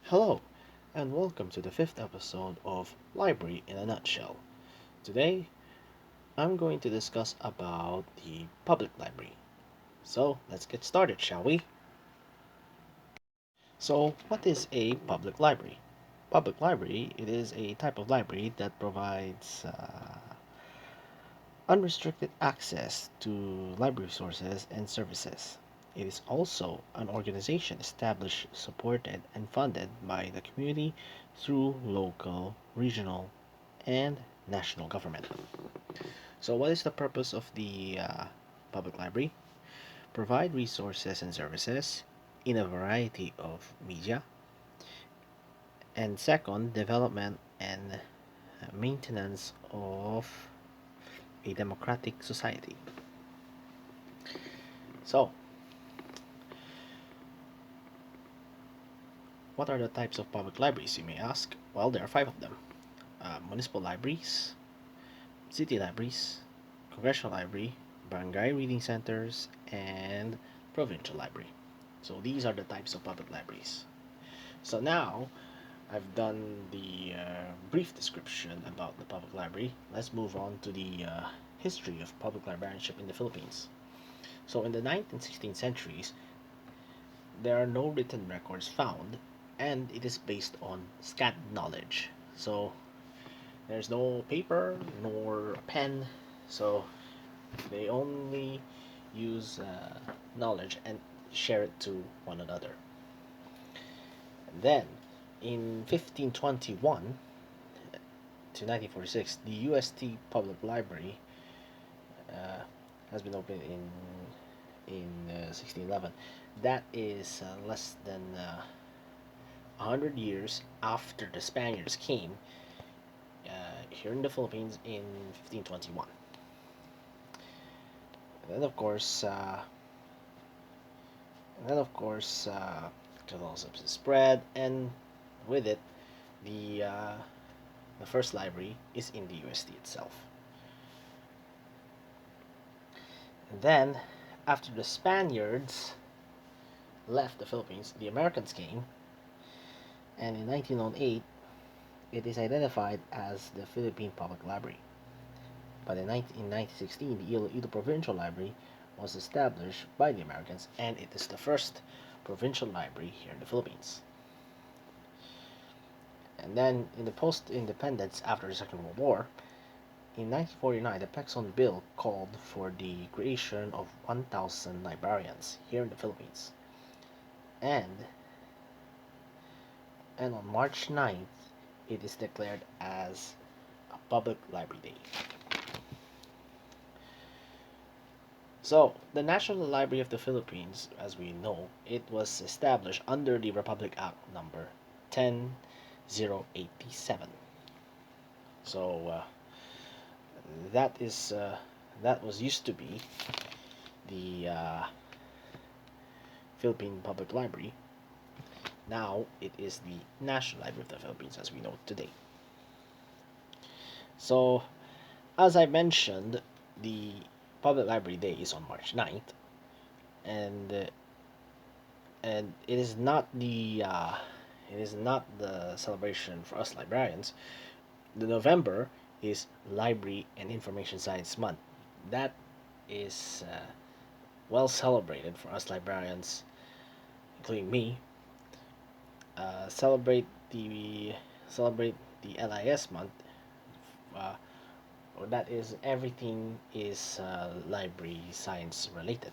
Hello, and welcome to the fifth episode of Library in a Nutshell. Today, I'm going to discuss about the public library. So, let's get started, shall we? So, what is a public library? Public library, it is a type of library that provides unrestricted access to library resources and services. It is also an organization established, supported, and funded by the community through local, regional, and national government. So, what is the purpose of the public library? Provide resources and services in a variety of media, and second, development and maintenance of a democratic society. So, what are the types of public libraries, you may ask? Well, there are five of them: municipal libraries, city libraries, congressional library, barangay reading centers, and provincial library. So these are the types of public libraries. So now I've done the brief description about the public library. Let's move on to the history of public librarianship in the Philippines. So in the 9th and 16th centuries, there are no written records found, and it is based on scant knowledge. So there's no paper nor a pen, so they only use knowledge and share it to one another. And then, in 1521 to 1946, the UST Public Library uh, has been opened in 1611. That is less than 100 years after the Spaniards came here in the Philippines in 1521. And then, of course, Catholicism spread, and with it, the uh, the first library is in the UST itself. And then, after the Spaniards left the Philippines, the Americans came, and in 1908, it is identified as the Philippine Public Library. But in 1916, the Iloilo Provincial Library was established by the Americans, and it is the first provincial library here in the Philippines. And then, in the post-independence after the Second World War, in 1949, the PECSON bill called for the creation of 1,000 librarians here in the Philippines. And on March 9th, it is declared as a public library day. So, the National Library of the Philippines, as we know, it was established under the Republic Act number 10087. So, that is that was used to be the Philippine Public Library. Now it is the National Library of the Philippines as we know it today. So, as I mentioned, the Public Library Day is on March 9th, and it is not the celebration for us librarians. The November is Library and Information Science Month. That is well celebrated for us librarians, including me. Celebrate the LIS month. Uh, or that is everything is library science related,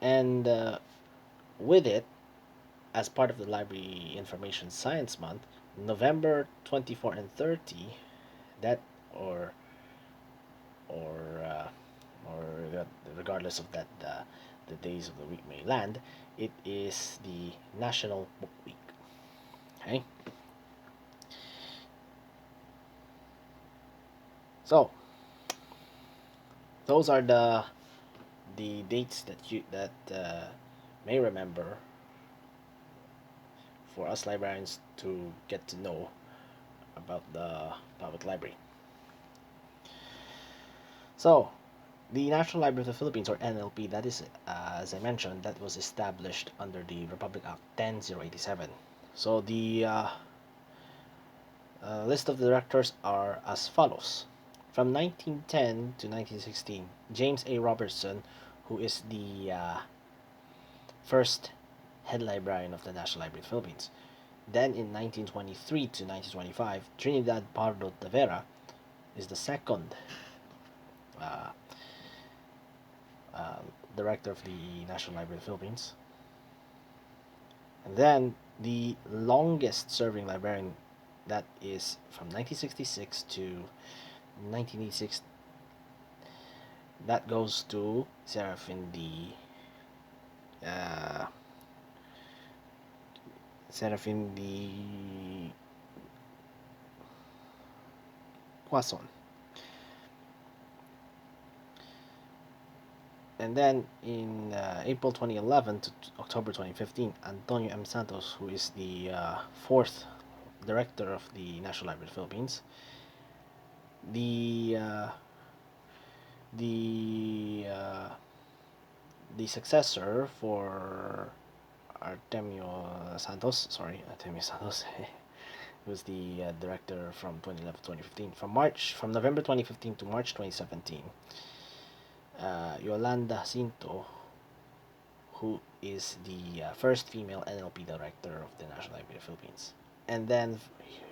and with it, as part of the Library Information Science Month, November 24 and 30, that or uh, regardless of that the days of the week may land, it is the National Book Week. Okay, so those are the dates that you that may remember for us librarians to get to know about the public library. So The National Library of the Philippines, or NLP, that is, as I mentioned, that was established under the Republic Act 10087. So the list of directors are as follows. From 1910 to 1916, James A. Robertson, who is the first head librarian of the National Library of the Philippines. Then in 1923 to 1925, Trinidad Pardo Tavera is the second uh, uh, director of the National Library of the Philippines. And then the longest serving librarian, that is from 1966 to 1986, that goes to Serafin uh, Serafin the QUEZON. And then in April 2011 to October 2015, Antonio M. Santos, who is the fourth director of the National Library of the Philippines, the uh, the uh, the successor for Artemio Santos, who was the director from 2011 to 2015. From November 2015 to March 2017, Yolanda Cinto, who is the first female NLP director of the National Library of the Philippines. And then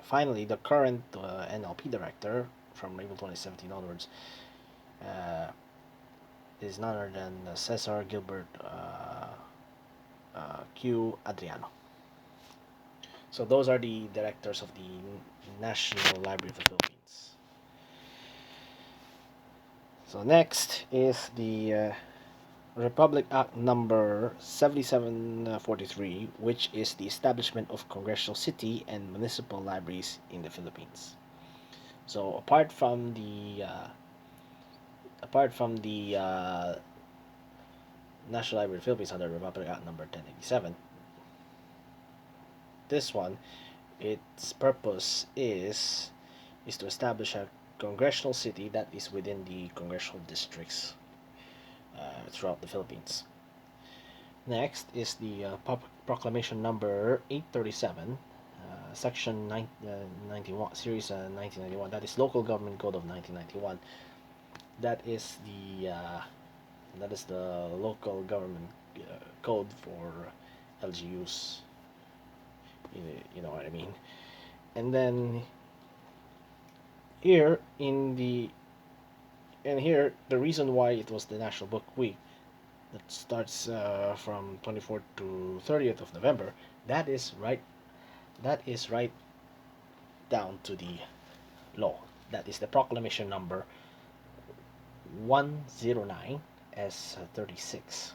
finally, the current NLP director from April 2017 onwards is none other than Cesar Gilbert Q. Adriano. So those are the directors of the National Library of the Philippines. So next is the Republic Act number 7743, which is the establishment of congressional city and municipal libraries in the Philippines. So apart from the National Library of the Philippines under Republic Act number 1087, this one, its purpose is to establish a congressional city that is within the congressional districts throughout the Philippines. Next is the Proclamation number 837, Section 91, Series 1991. That is Local Government Code of 1991. That is the local government code for LGUs. You know what I mean. And then here the reason why it was the National Book Week that starts from 24th to 30th of November. That is right. That is right down to the law. That is the proclamation number 109 S36.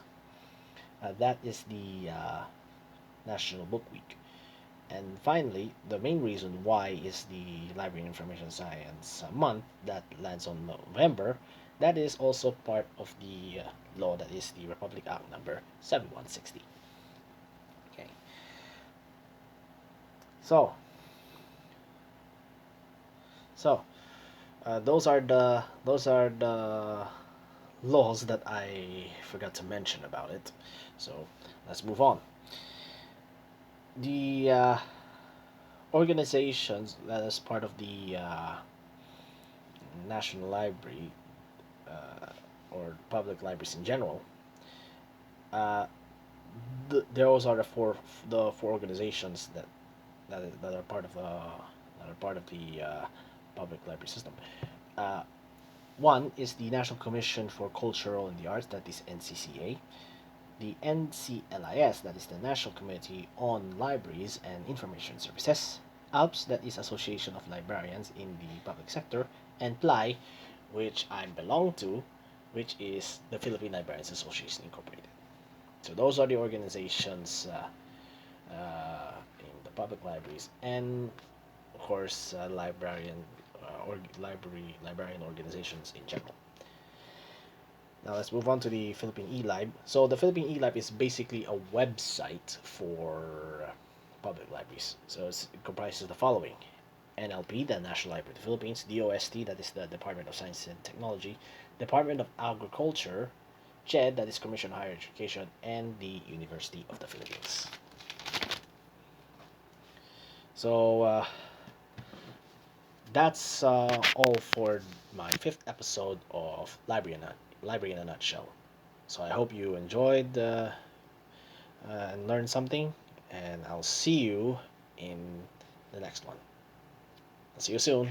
That is the National Book Week. And finally, the main reason why is the Library and Information Science Month that lands on November. That is also part of the law, that is the Republic Act number 7160. Okay. So, those are the laws that I forgot to mention about it. So let's move on. The organizations that is part of the National Library or public libraries in general. Uh, those are the four organizations that are part of the public library system. Uh, One is the National Commission for Cultural and the Arts, that is NCCA. The NCLIS, that is the National Committee on Libraries and Information Services. ALPS, that is Association of Librarians in the Public Sector. And PLI, which I belong to, which is the Philippine Librarians Association Incorporated. So those are the organizations in the public libraries, and of course librarian organizations in general. Now let's move on to the Philippine eLib. So the Philippine eLib is basically a website for public libraries. So it comprises the following: NLP, the National Library of the Philippines, DOST, that is the Department of Science and Technology, Department of Agriculture, CHED, that is Commission on Higher Education, and the University of the Philippines. So that's all for my fifth episode of Library in a Nutshell. So I hope you enjoyed and learned something, and I'll see you in the next one. I'll see you soon.